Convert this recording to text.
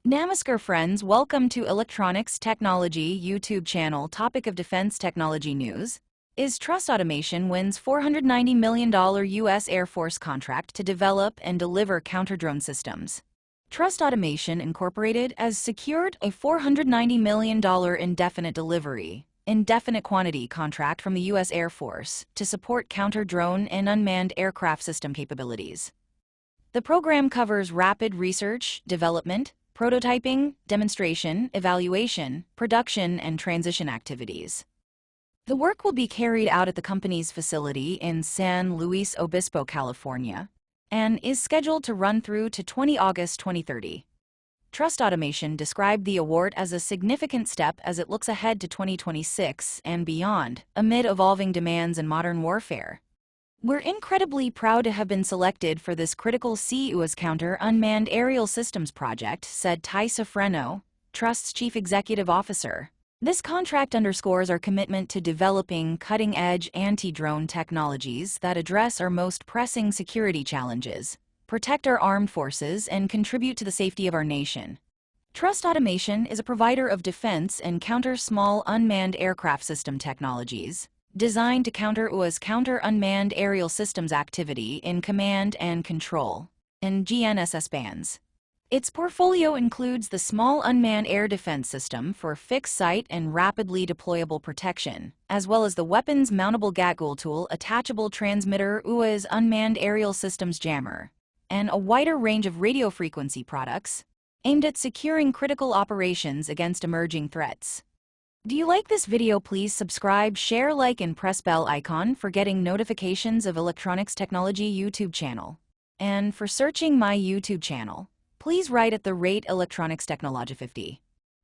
Namaskar friends, welcome to Electronics Technology YouTube channel. Topic of Defense Technology News is Trust Automation wins $490 million U.S. Air Force contract to develop and deliver counter-drone systems. Trust Automation Incorporated has secured a $490 million indefinite delivery, indefinite quantity contract from the U.S. Air Force to support counter-drone and unmanned aircraft system capabilities. The program covers rapid research, development, prototyping, demonstration, evaluation, production, and transition activities. The work will be carried out at the company's facility in San Luis Obispo, California, and is scheduled to run through to August 2030. Trust Automation described the award as a significant step as it looks ahead to 2026 and beyond, amid evolving demands in modern warfare. We're incredibly proud to have been selected for this critical CUAS counter unmanned aerial systems project, said Taisa Freno, Trust's chief executive officer. This contract underscores our commitment to developing cutting-edge anti-drone technologies that address our most pressing security challenges, protect our armed forces, and contribute to the safety of our nation. Trust Automation is a provider of defense and counter small unmanned aircraft system technologies, designed to counter UAS counter-unmanned aerial systems activity in command and control, and GNSS bands. Its portfolio includes the Small Unmanned Air Defense System for fixed-site and rapidly deployable protection, as well as the Weapons Mountable Gatgul Tool Attachable Transmitter UAS Unmanned Aerial Systems Jammer, and a wider range of radio frequency products aimed at securing critical operations against emerging threats. Do you like this video? Please subscribe, share, like, and press bell icon for getting notifications of Electronics Technology YouTube channel. And for searching my YouTube channel, please write at the rate Electronics Technology 50.